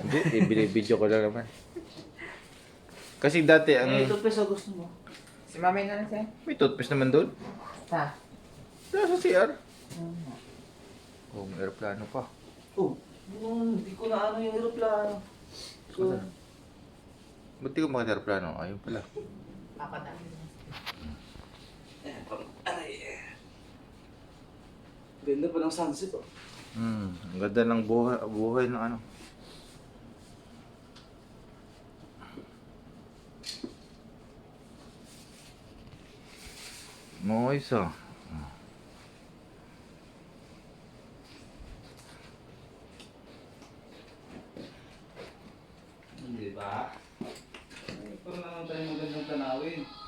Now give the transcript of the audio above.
Hindi, ibinibidyo ko lang naman. Kasi dati ang... Ito pa sa gusto mo. Si mamay na lang siya. May toothpaste naman doon. Ta. Sa CR. Oh, may aeroplano pa. Oh, hindi ko na ano yung aeroplano. So, Ba't di ko makita aeroplano? Ayun pala. Apat na. ganda pa ng sunset oh. Ang ganda ng buhay ng ano. Noise ah. Hindi ba? Ay, parang naman tayo magandang tanawin.